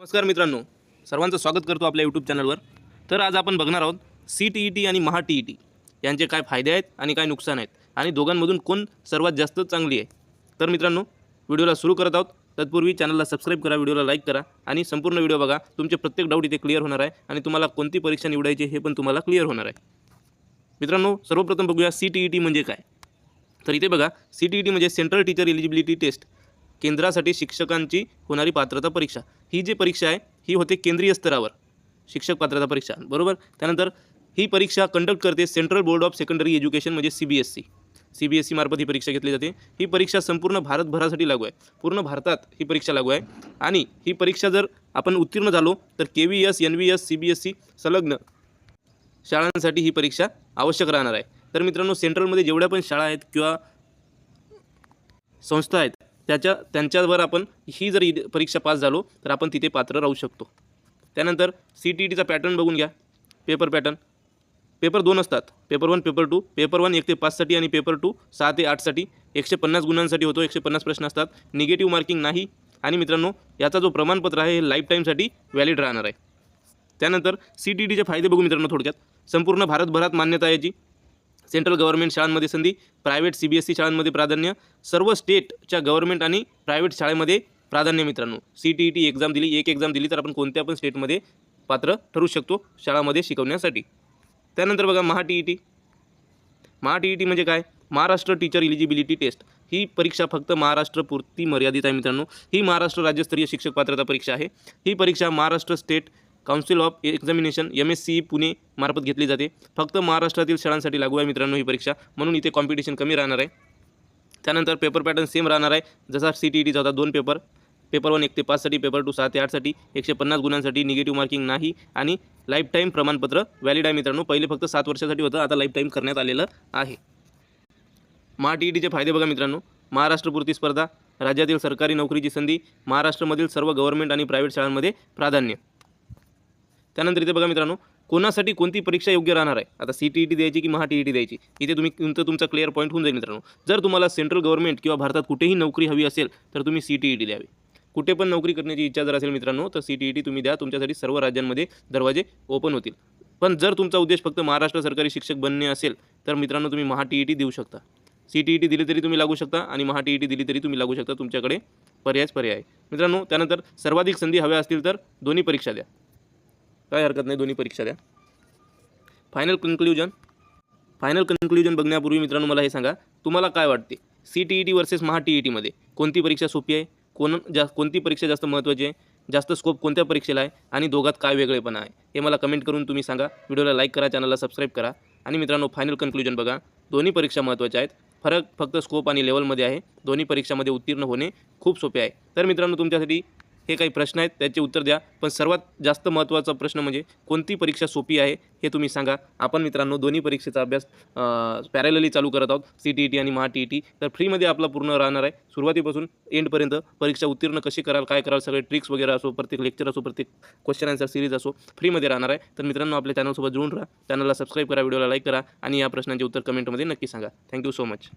नमस्कार मित्रांनो, सर्वांचं स्वागत करतो आपल्या यूट्यूब चॅनलवर. तर आज आपण बघणार आहोत CTET आणि महा-TET यांचे काय फायदे आहेत आणि काय नुकसान आहेत आणि दोघांमधून कोण सर्वात जास्त चांगली आहे. तर मित्रांनो, व्हिडिओला सुरू करत आहोत. तत्पूर्वी चॅनलला सबस्क्राईब करा, व्हिडिओला लाईक करा आणि संपूर्ण व्हिडिओ बघा. तुमचे प्रत्येक डाऊट इथे क्लिअर होणार आहे आणि तुम्हाला कोणती परीक्षा निवडायची हे पण तुम्हाला क्लिअर होणार आहे. मित्रांनो, सर्वप्रथम बघूया CTET म्हणजे काय. तर इथे बघा, CTET म्हणजे सेंट्रल टीचर एलिजिबिलिटी टेस्ट, केंद्रासाठी शिक्षकांची होणारी पात्रता परीक्षा. ही जी परीक्षा आहे ही होते केंद्रीय स्तरावर शिक्षक पात्रता परीक्षा, बरोबर. त्यानंतर ही परीक्षा कंडक्ट करते central board of secondary education म्हणजे CBSE मार्फत ही परीक्षा घेतली जाते. ही परीक्षा संपूर्ण भारतभरासाठी लागू आहे, पूर्ण भारतात ही परीक्षा लागू आहे. आणि ही परीक्षा जर आपण उत्तीर्ण झालो तर KVS, NVS, CBSE संलग्न शाळांसाठी ही परीक्षा आवश्यक राहणार आहे. तर मित्रांनो, सेंट्रलमध्ये जेवढ्या पण शाळा आहेत किंवा संस्था आहेत त्यांच्यावर आपण ही जर परीक्षा पास झालो तर आपण तिथे पात्र राहू शकतो. त्यानंतर CTETचा पॅटर्न बघून घ्या. पेपर पॅटर्न, पेपर 2 असतात, पेपर 1, पेपर 2. पेपर 1 1 ते 5 साठी आणि पेपर 2 6 ते 8 साठी. 150 गुणांसाठी होतो, 150 प्रश्न असतात. निगेटिव्ह मार्किंग नाही. आणि मित्रांनो, याचा जो प्रमाणपत्र आहे हे लाईफ टाईमसाठी व्हॅलिड राहणार आहे. त्यानंतर CTETचे फायदे बघू मित्रांनो थोडक्यात. संपूर्ण भारतभरात मान्यता याची. सेंट्रल गव्हर्नमेंट शाळांमध्ये संधी, प्रायव्हेट CBSE शाळांमध्ये प्राधान्य, सर्व स्टेटच्या गव्हर्नमेंट आणि प्रायव्हेट शाळेमध्ये प्राधान्य. मित्रांनो, CTET एक्झाम दिली, एक एक्झाम दिली तर आपण कोणत्या पण स्टेटमध्ये पात्र ठरू शकतो शाळामध्ये शिकवण्यासाठी. त्यानंतर बघा महा-TET म्हणजे काय. Maharashtra teacher eligibility test. ही परीक्षा फक्त महाराष्ट्रपुरती मर्यादित आहे. मित्रांनो, ही महाराष्ट्र राज्यस्तरीय शिक्षक पात्रता परीक्षा आहे. ही परीक्षा Maharashtra state council of examination MSCE Pune मार्फत घेतली जाते. फक्त महाराष्ट्रातील शाळांसाठी लागू आहे मित्रांनो ही परीक्षा, म्हणून इथे कॉम्पिटिशन कमी राहणार आहे. त्यानंतर पेपर पॅटर्न सेम राहणार आहे जसा CTETचा होता. 2 पेपर, पेपर 1 1 ते 5 साठी, पेपर 2 6 ते 8 साठी. 150 गुणांसाठी, निगेटिव्ह मार्किंग नाही आणि लाईफ टाईम प्रमाणपत्र व्हॅलिड आहे. मित्रांनो, पहिले फक्त 7 वर्षासाठी होतं, आता लाईफ टाईम करण्यात आलेलं आहे. महा-TETचे फायदे बघा मित्रांनो. महाराष्ट्रपुरती स्पर्धा, राज्यातील सरकारी नोकरीची संधी, महाराष्ट्रामधील सर्व गव्हर्नमेंट आणि प्रायव्हेट शाळांमध्ये प्राधान्य. त्यानंतर इथे बघा मित्रांनो, कोणासाठी कोणती परीक्षा योग्य राहणार आहे. आता CTET द्यायची की महा-TET द्यायची, इथे तुमचा क्लिअर पॉईंट होऊन जाईल मित्रांनो. जर तुम्हाला सेंट्रल गव्हर्नमेंट किंवा भारतात कुठेही नोकरी हवी असेल तर तुम्ही CTET द्यावी. कुठे पण नोकरी करण्याची इच्छा जर असेल मित्रांनो तर CTET तुम्ही द्या, तुमच्यासाठी सर्व राज्यांमध्ये दरवाजे ओपन होतील. पण जर तुमचा उद्देश फक्त महाराष्ट्र सरकारी शिक्षक बनणे असेल तर मित्रांनो तुम्ही महा-TET देऊ शकता. CTET दिली तरी तुम्ही लागू शकता आणि महा-TET दिली तरी तुम्ही लागू शकता. तुमच्याकडे पर्याय मित्रांनो. त्यानंतर सर्वाधिक संधी हव्या असतील तर दोन्ही परीक्षा द्या, काय हरकत नाही, दोन्ही परीक्षा द्या. फायनल कन्क्ल्युजन बघण्यापूर्वी मित्रांनो मला हे सांगा, तुम्हाला काय वाटते CTET वर्सेस महा-TETमध्ये कोणती परीक्षा सोपी आहे, कोणती परीक्षा जास्त महत्त्वाची आहे, जास्त स्कोप कोणत्या परीक्षेला आहे आणि दोघात काय वेगळेपणा आहे हे मला कमेंट करून तुम्ही सांगा. व्हिडिओला लाईक करा, चॅनलला सबस्क्राईब करा. आणि मित्रांनो, फायनल कन्क्ल्युजन बघा. दोन्ही परीक्षा महत्त्वाच्या आहेत. फरक फक्त स्कोप आणि लेवलमध्ये आहे. दोन्ही परीक्षामध्ये उत्तीर्ण होणे खूप सोपे आहे. तर मित्रांनो, तुमच्यासाठी हे काही प्रश्न आहेत, त्याचे उत्तर द्या. पण सर्वात जास्त महत्त्वाचा प्रश्न म्हणजे कोणती परीक्षा सोपी आहे हे तुम्ही सांगा. आपण मित्रांनो दोन्ही परीक्षेचा अभ्यास पॅरलली चालू करत आहोत, CTET आणि महा-TET. तर फ्रीमध्ये आपला पूर्ण राहणार आहे. सुरुवातीपासून एंडपर्यंत परीक्षा उत्तीर्ण कशी कराल, काय कराल, सगळे ट्रिक्स वगैरे असो, प्रत्येक लेक्चर असो, प्रत्येक क्वेश्चन आन्सर सिरीज असो, फ्रीमध्ये राहणार आहे. तर मित्रांनो, आपल्या चॅनलसोबत जुळून राहा, चॅनलला सबस्क्राईब करा, व्हिडिओला लाईक करा आणि या प्रश्नांचे उत्तर कमेंटमध्ये नक्की सांगा. Thank you so much.